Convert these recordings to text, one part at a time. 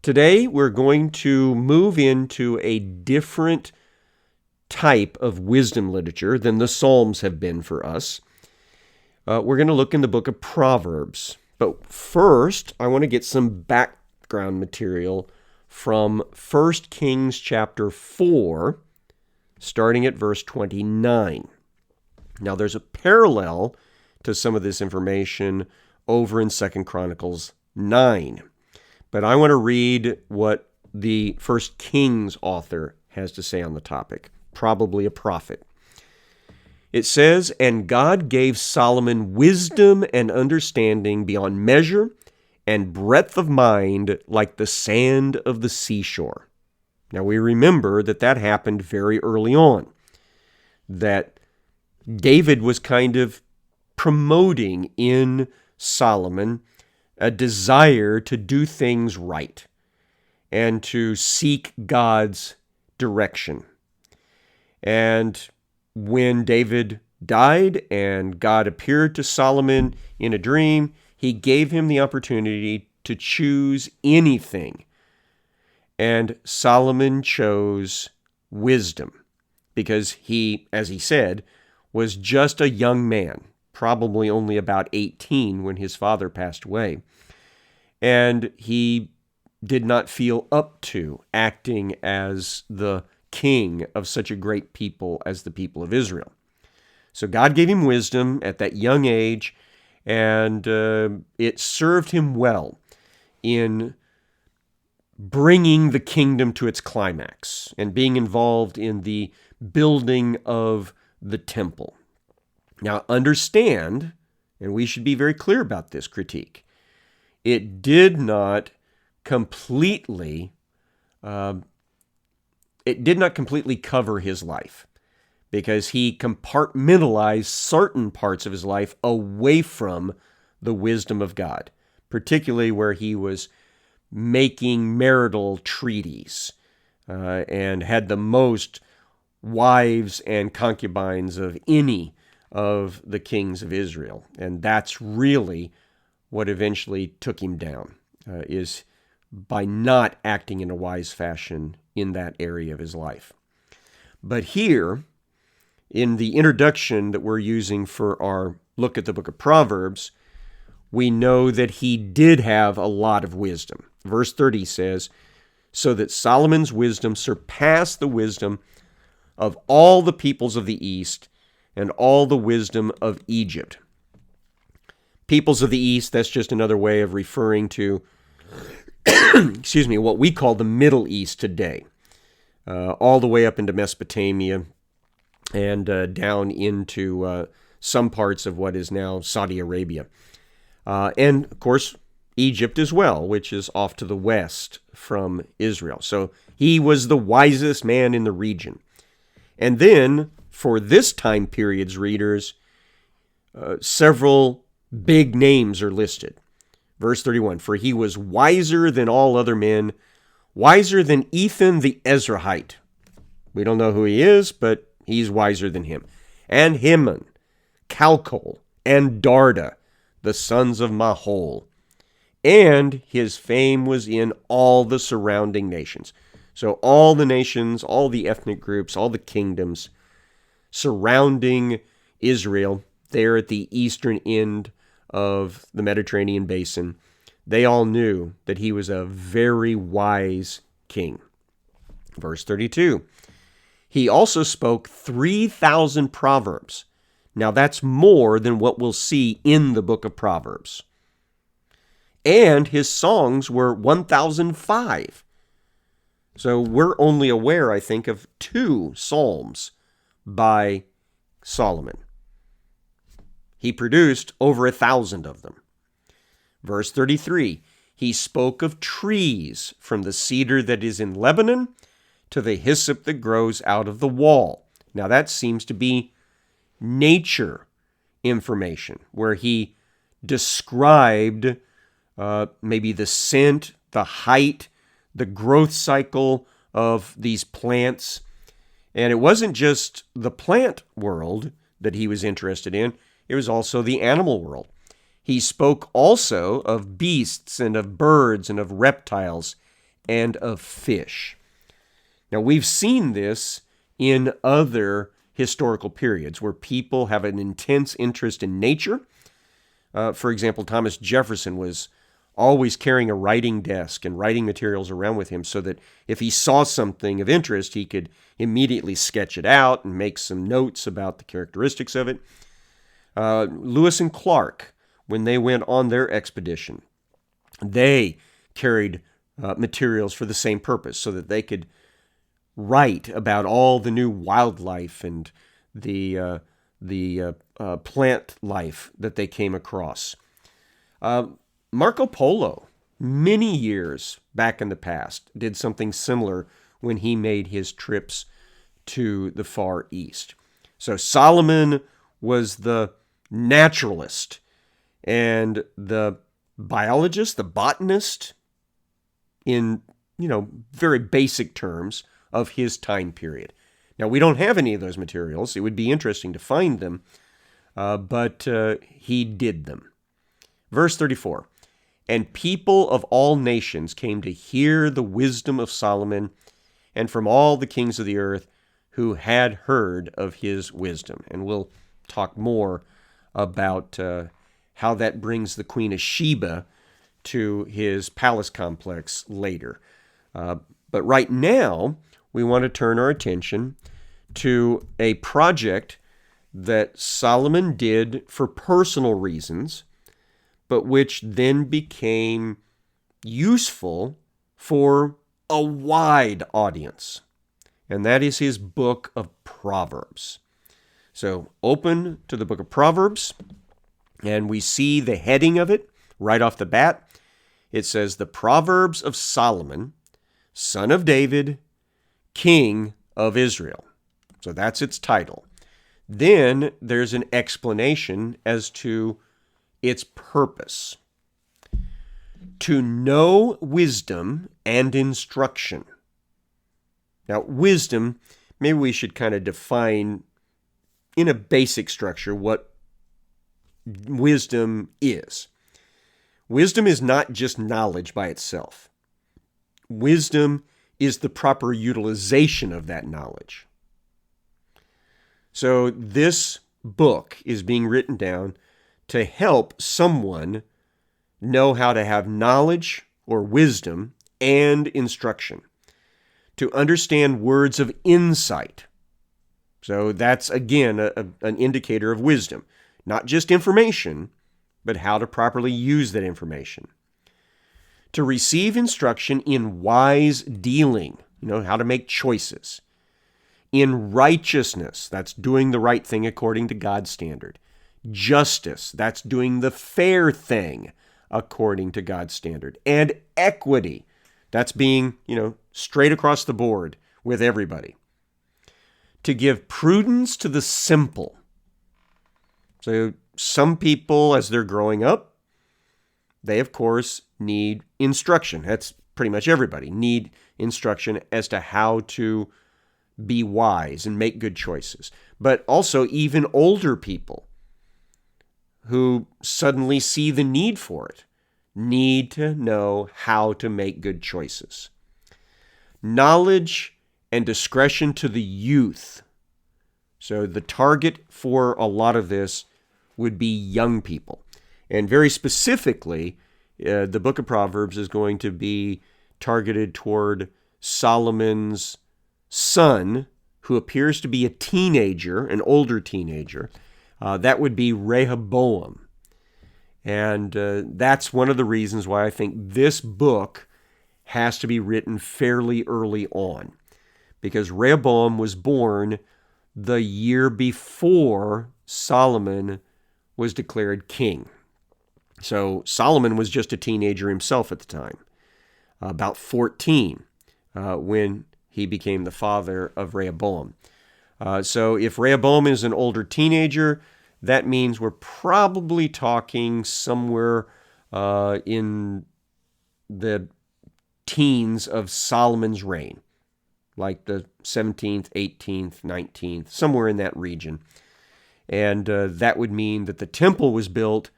Today, we're going to move into a different type of wisdom literature than the Psalms have been for us. We're going to look in the book of Proverbs. But first, I want to get some background material from 1 Kings chapter 4, starting at verse 29. Now, there's a parallel to some of this information over in 2 Chronicles 9. But I want to read what the 1 Kings author has to say on the topic, probably a prophet. It says, "And God gave Solomon wisdom and understanding beyond measure, and breadth of mind like the sand of the seashore." Now we remember that happened very early on, that David was kind of promoting in Solomon a desire to do things right and to seek God's direction. And when David died and God appeared to Solomon in a dream, he gave him the opportunity to choose anything. And Solomon chose wisdom because he, as he said, was just a young man, probably only about 18 when his father passed away. And he did not feel up to acting as the king of such a great people as the people of Israel. So God gave him wisdom at that young age, and it served him well in bringing the kingdom to its climax and being involved in the building of the temple. Now, understand, and we should be very clear about this critique, it did not completely cover his life, because he compartmentalized certain parts of his life away from the wisdom of God, particularly where he was making marital treaties and had the most wives and concubines of any of the kings of Israel. And that's really what eventually took him down, is by not acting in a wise fashion in that area of his life. But here, in the introduction that we're using for our look at the book of Proverbs, we know that he did have a lot of wisdom. Verse 30 says, "So that Solomon's wisdom surpassed the wisdom of all the peoples of the East and all the wisdom of Egypt." Peoples of the East, that's just another way of referring to, what we call the Middle East today, all the way up into Mesopotamia and down into some parts of what is now Saudi Arabia. And, of course, Egypt as well, which is off to the west from Israel. So he was the wisest man in the region. And then, for this time period's readers, several big names are listed. Verse 31, "For he was wiser than all other men, wiser than Ethan the Ezrahite." We don't know who he is, but he's wiser than him. "And Heman, Calcol, and Darda, the sons of Mahol. And his fame was in all the surrounding nations." So all the nations, all the ethnic groups, all the kingdoms surrounding Israel, there at the eastern end of the Mediterranean basin, they all knew that he was a very wise king. Verse 32, "He also spoke 3,000 proverbs." Now that's more than what we'll see in the book of Proverbs. "And his songs were 1,005. So we're only aware, I think, of 2 psalms by Solomon. He produced over 1,000 of them. Verse 33, "He spoke of trees, from the cedar that is in Lebanon to the hyssop that grows out of the wall." Now that seems to be nature information, where he described maybe the scent, the height, the growth cycle of these plants. And it wasn't just the plant world that he was interested in, it was also the animal world. He spoke also of beasts and of birds and of reptiles and of fish. Now, we've seen this in other historical periods where people have an intense interest in nature. For example, Thomas Jefferson was always carrying a writing desk and writing materials around with him so that if he saw something of interest, he could immediately sketch it out and make some notes about the characteristics of it. Lewis and Clark, when they went on their expedition, they carried materials for the same purpose so that they could write about all the new wildlife and the plant life that they came across. Marco Polo, many years back in the past, did something similar when he made his trips to the Far East. So Solomon was the naturalist, and the biologist, the botanist, in very basic terms of his time period. Now, we don't have any of those materials. It would be interesting to find them, but he did them. Verse 34, "And people of all nations came to hear the wisdom of Solomon, and from all the kings of the earth who had heard of his wisdom." And we'll talk more about how that brings the Queen of Sheba to his palace complex later. But right now, we want to turn our attention to a project that Solomon did for personal reasons, but which then became useful for a wide audience. And that is his book of Proverbs. So open to the book of Proverbs, and we see the heading of it right off the bat. It says, "The Proverbs of Solomon, son of David, king of Israel." So that's its title. Then there's an explanation as to its purpose. To know wisdom and instruction. Now, wisdom, maybe we should kind of define in a basic structure what wisdom is. Wisdom is not just knowledge by itself. Wisdom is the proper utilization of that knowledge. So this book is being written down to help someone know how to have knowledge or wisdom and instruction, to understand words of insight. So that's, again, an indicator of wisdom. Not just information, but how to properly use that information. To receive instruction in wise dealing, how to make choices. In righteousness, that's doing the right thing according to God's standard. Justice, that's doing the fair thing according to God's standard. And equity, that's being, straight across the board with everybody. To give prudence to the simple. So some people, as they're growing up, they, of course, need instruction. That's pretty much everybody. Need instruction as to how to be wise and make good choices. But also even older people who suddenly see the need for it need to know how to make good choices. Knowledge and discretion to the youth. So the target for a lot of this would be young people. And very specifically, the book of Proverbs is going to be targeted toward Solomon's son, who appears to be a teenager, an older teenager. That would be Rehoboam. And that's one of the reasons why I think this book has to be written fairly early on, because Rehoboam was born the year before Solomon was declared king. So Solomon was just a teenager himself at the time, about 14, when he became the father of Rehoboam. So if Rehoboam is an older teenager, that means we're probably talking somewhere in the teens of Solomon's reign, like the 17th, 18th, 19th, somewhere in that region. And that would mean that the temple was built,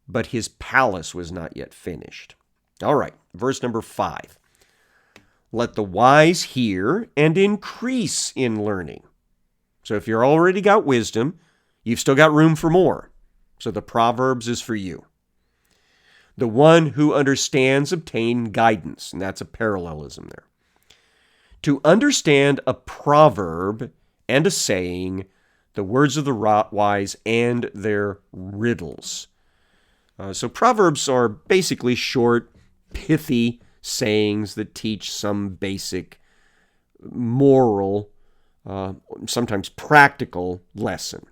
but his palace was not yet finished. All right, verse number 5. Let the wise hear and increase in learning. So if you've already got wisdom, you've still got room for more. So the Proverbs is for you. The one who understands obtain guidance, and that's a parallelism there. To understand a proverb and a saying, the words of the wise and their riddles. So Proverbs are basically short, pithy sayings that teach some basic moral, sometimes practical lesson.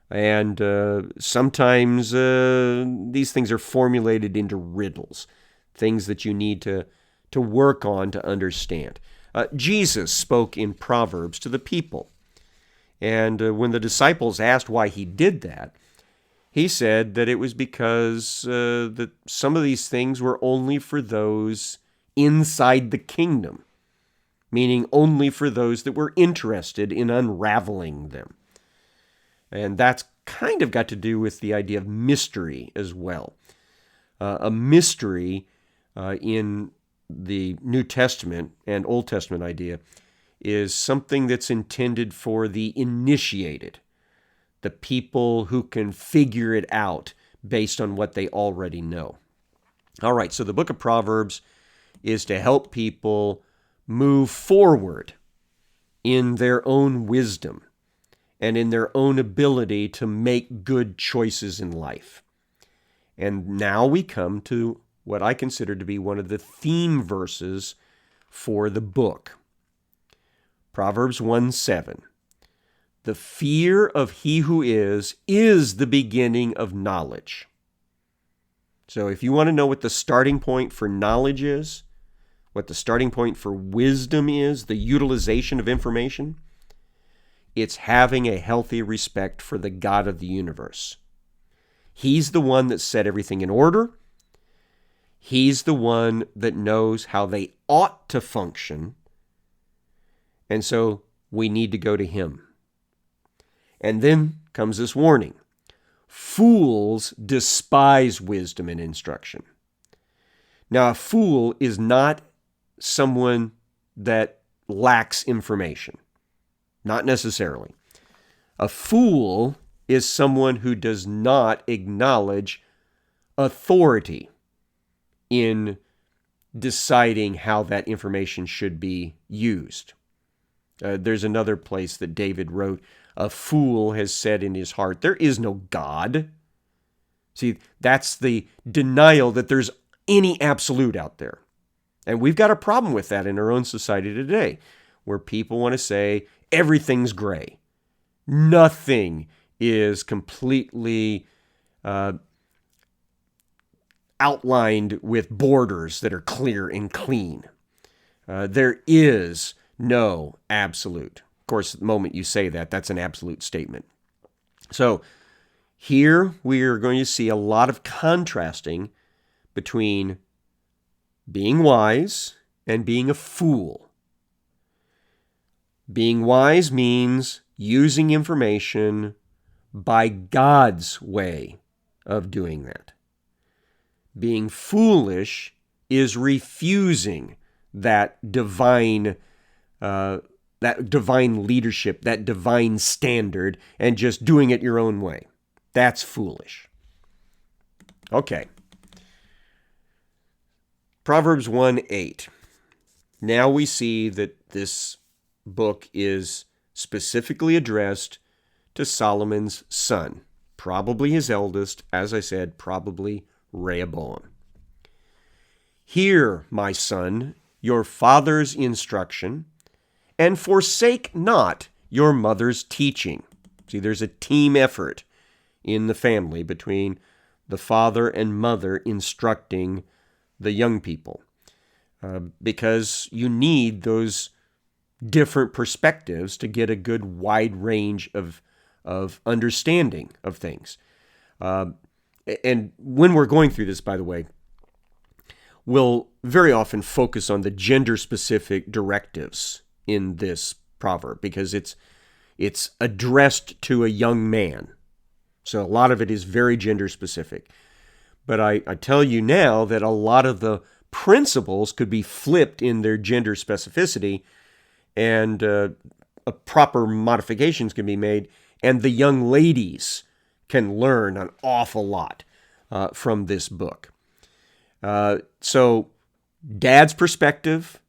And sometimes these things are formulated into riddles, things that you need to work on to understand. Jesus spoke in Proverbs to the people. And when the disciples asked why he did that, he said that it was because that some of these things were only for those inside the kingdom, meaning only for those that were interested in unraveling them. And that's kind of got to do with the idea of mystery as well. A mystery in the New Testament and Old Testament idea is something that's intended for the initiated, the people who can figure it out based on what they already know. All right, so the book of Proverbs is to help people move forward in their own wisdom and in their own ability to make good choices in life. And now we come to what I consider to be one of the theme verses for the book. Proverbs 1:7. The fear of he who is the beginning of knowledge. So if you want to know what the starting point for knowledge is, what the starting point for wisdom is, the utilization of information, it's having a healthy respect for the God of the universe. He's the one that set everything in order. He's the one that knows how they ought to function. And so we need to go to him. And then comes this warning. Fools despise wisdom and instruction. Now, a fool is not someone that lacks information. Not necessarily. A fool is someone who does not acknowledge authority in deciding how that information should be used. There's another place that David wrote, a fool has said in his heart, there is no God. See, that's the denial that there's any absolute out there. And we've got a problem with that in our own society today, where people want to say everything's gray. Nothing is completely outlined with borders that are clear and clean. There is no absolute. Of course, the moment you say that, that's an absolute statement. So here we are going to see a lot of contrasting between being wise and being a fool. Being wise means using information by God's way of doing that. Being foolish is refusing that divine leadership, that divine standard, and just doing it your own way. That's foolish. Okay. Proverbs 1:8. Now we see that this book is specifically addressed to Solomon's son, probably his eldest, as I said, probably Rehoboam. Hear, my son, your father's instruction, and forsake not your mother's teaching. See, there's a team effort in the family between the father and mother instructing the young people, because you need those different perspectives to get a good wide range of understanding of things. And when we're going through this, by the way, we'll very often focus on the gender-specific directives in this proverb because it's addressed to a young man. So a lot of it is very gender-specific. But I tell you now that a lot of the principles could be flipped in their gender specificity, and proper modifications can be made, and the young ladies can learn an awful lot from this book. So dad's perspective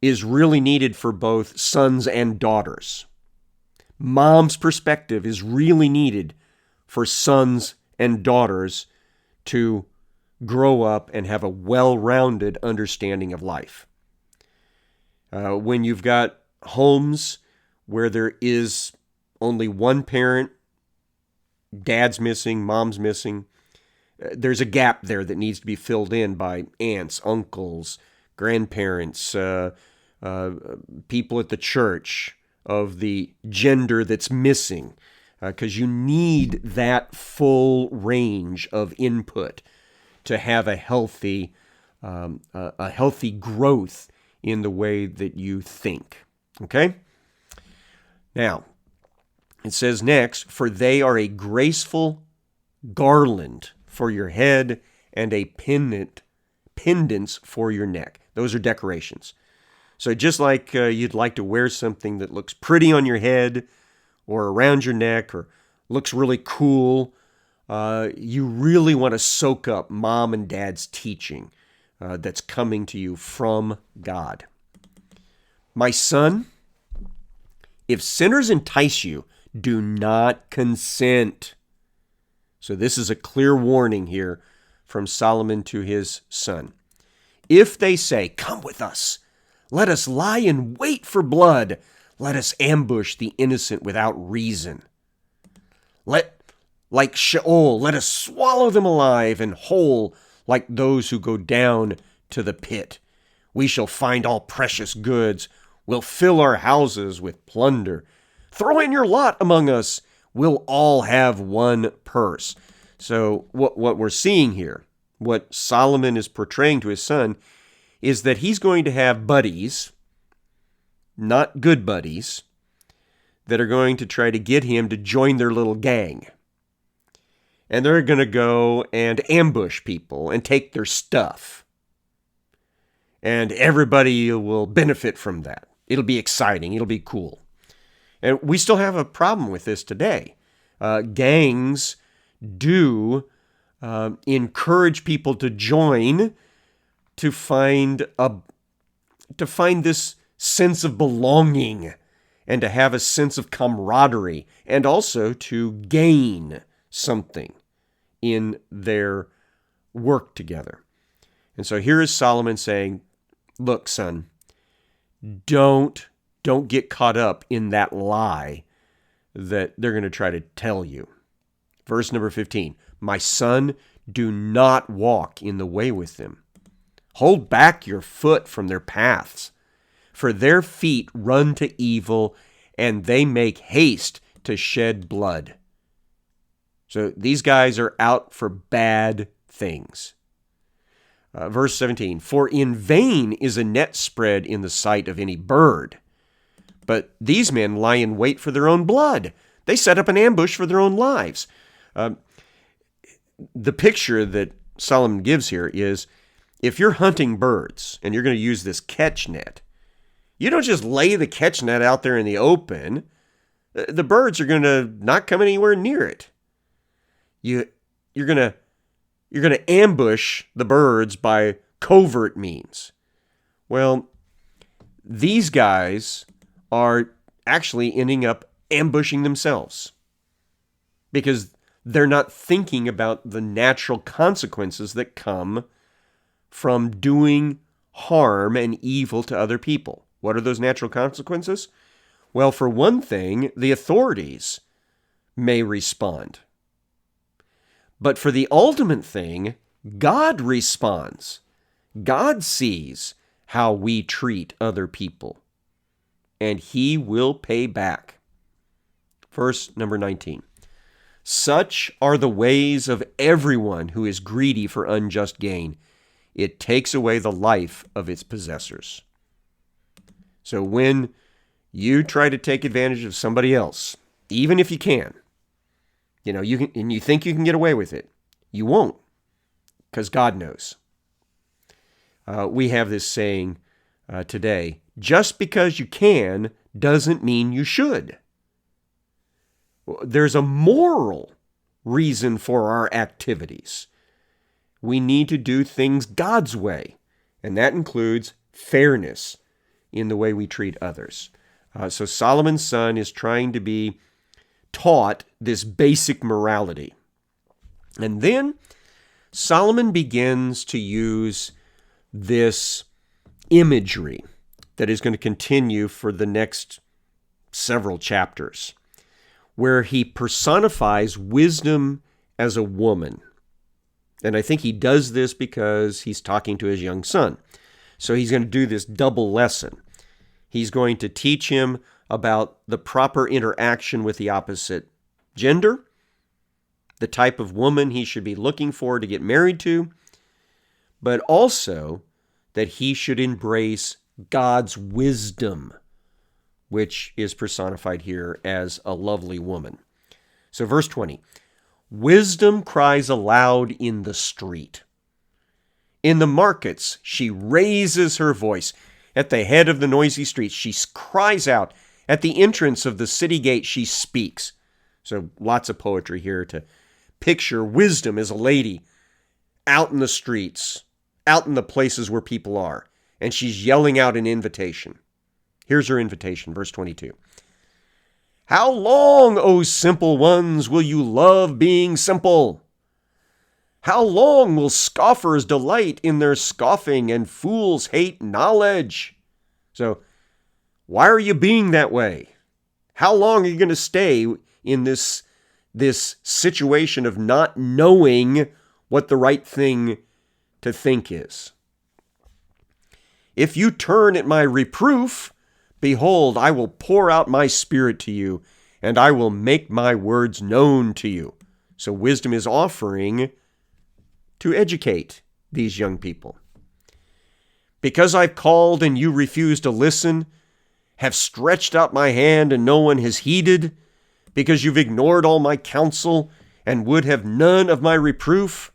is really needed for both sons and daughters. Mom's perspective is really needed for sons and daughters to grow up and have a well-rounded understanding of life. When you've got homes where there is only one parent, dad's missing, mom's missing, there's a gap there that needs to be filled in by aunts, uncles, grandparents, people at the church of the gender that's missing, because you need that full range of input to have a healthy growth in the way that you think. Okay? Now, it says next, for they are a graceful garland for your head and a pendants for your neck. Those are decorations. So just like you'd like to wear something that looks pretty on your head or around your neck or looks really cool, you really want to soak up mom and dad's teaching that's coming to you from God. My son, if sinners entice you, do not consent. So this is a clear warning here from Solomon to his son. If they say, come with us, let us lie in wait for blood, let us ambush the innocent without reason. Like Sheol, let us swallow them alive and whole like those who go down to the pit. We shall find all precious goods. We'll fill our houses with plunder. Throw in your lot among us. We'll all have one purse. So what we're seeing here, what Solomon is portraying to his son, is that he's going to have buddies, not good buddies, that are going to try to get him to join their little gang. And they're going to go and ambush people and take their stuff. And everybody will benefit from that. It'll be exciting. It'll be cool. And we still have a problem with this today. Gangs do encourage people to join to find this sense of belonging and to have a sense of camaraderie and also to gain something in their work together. And so here is Solomon saying, look, son, don't get caught up in that lie that they're going to try to tell you. Verse number 15, my son, do not walk in the way with them. Hold back your foot from their paths, for their feet run to evil, and they make haste to shed blood. So these guys are out for bad things. Verse 17, for in vain is a net spread in the sight of any bird, but these men lie in wait for their own blood. They set up an ambush for their own lives. The picture that Solomon gives here is, if you're hunting birds and you're going to use this catch net, you don't just lay the catch net out there in the open. The birds are going to not come anywhere near it. You're going to ambush the birds by covert means. Well, these guys are actually ending up ambushing themselves because they're not thinking about the natural consequences that come from doing harm and evil to other people. What are those natural consequences? Well, for one thing, the authorities may respond. But for the ultimate thing, God responds. God sees how we treat other people, and He will pay back. Verse number 19. Such are the ways of everyone who is greedy for unjust gain. It takes away the life of its possessors. So when you try to take advantage of somebody else, even if you can, you can, and you think you can get away with it, you won't, because God knows. We have this saying today, just because you can doesn't mean you should. There's a moral reason for our activities. We need to do things God's way, and that includes fairness in the way we treat others. So Solomon's son is trying to be taught this basic morality. And then Solomon begins to use this imagery that is going to continue for the next several chapters, where he personifies wisdom as a woman. And I think he does this because he's talking to his young son. So he's going to do this double lesson. He's going to teach him about the proper interaction with the opposite gender, the type of woman he should be looking for to get married to, but also that he should embrace God's wisdom, which is personified here as a lovely woman. So verse 20, wisdom cries aloud in the street. In the markets, she raises her voice. At the head of the noisy streets, she cries out. At the entrance of the city gate, she speaks. So lots of poetry here to picture wisdom as a lady out in the streets, out in the places where people are. And she's yelling out an invitation. Here's her invitation, verse 22. How long, O simple ones, will you love being simple? How long will scoffers delight in their scoffing and fools hate knowledge? So, why are you being that way? How long are you going to stay in this situation of not knowing what the right thing to think is? If you turn at my reproof, behold, I will pour out my spirit to you, and I will make my words known to you. So wisdom is offering to educate these young people. Because I've called and you refuse to listen, have stretched out my hand and no one has heeded, because you've ignored all my counsel and would have none of my reproof,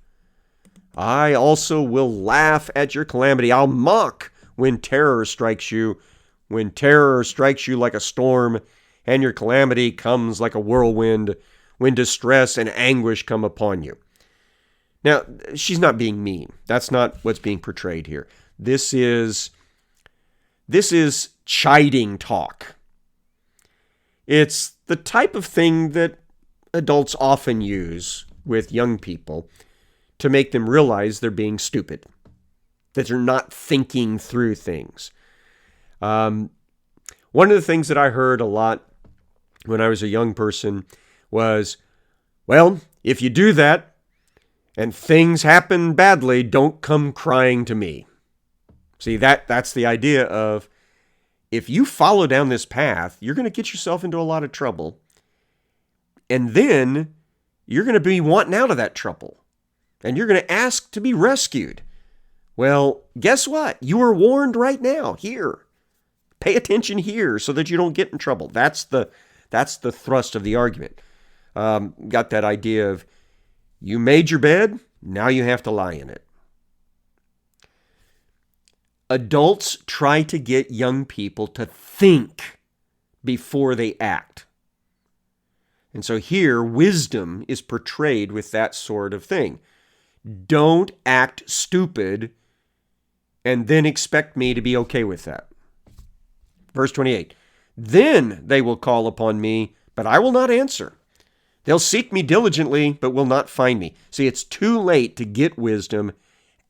I also will laugh at your calamity. I'll mock when terror strikes you like a storm, and your calamity comes like a whirlwind, when distress and anguish come upon you. Now, she's not being mean. That's not what's being portrayed here. This is chiding talk. It's the type of thing that adults often use with young people to make them realize they're being stupid, that they're not thinking through things. One of the things that I heard a lot when I was a young person was, well, if you do that and things happen badly, don't come crying to me. See, that's the idea of, if you follow down this path, you're going to get yourself into a lot of trouble. And then you're going to be wanting out of that trouble. And you're going to ask to be rescued. Well, guess what? You are warned right now, here. Pay attention here so that you don't get in trouble. That's the thrust of the argument. Got that idea of, you made your bed, now you have to lie in it. Adults try to get young people to think before they act. And so here, wisdom is portrayed with that sort of thing. Don't act stupid and then expect me to be okay with that. Verse 28, then they will call upon me, but I will not answer. They'll seek me diligently, but will not find me. See, it's too late to get wisdom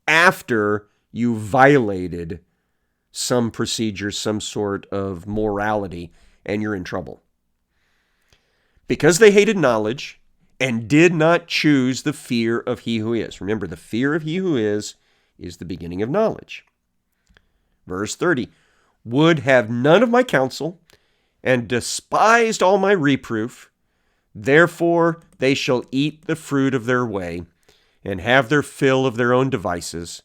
after you violated some procedure, some sort of morality, and you're in trouble. Because they hated knowledge and did not choose the fear of he who is. Remember, the fear of he who is the beginning of knowledge. Verse 30, would have none of my counsel and despised all my reproof. Therefore they shall eat the fruit of their way and have their fill of their own devices.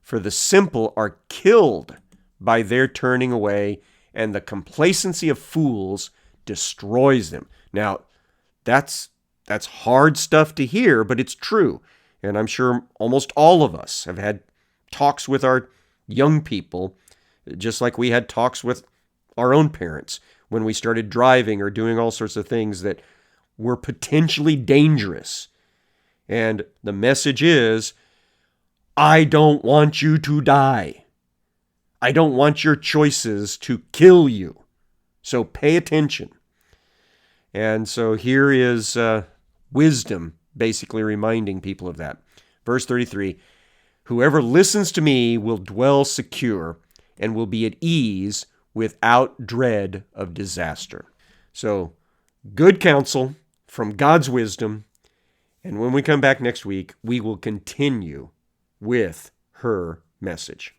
For the simple are killed by their turning away, and the complacency of fools destroys them. Now, that's hard stuff to hear, but it's true. And I'm sure almost all of us have had talks with our young people, just like we had talks with our own parents when we started driving or doing all sorts of things that were potentially dangerous. And the message is, I don't want you to die. I don't want your choices to kill you. So pay attention. And so here is wisdom basically reminding people of that. Verse 33, whoever listens to me will dwell secure and will be at ease without dread of disaster. So good counsel from God's wisdom. And when we come back next week, we will continue with her message.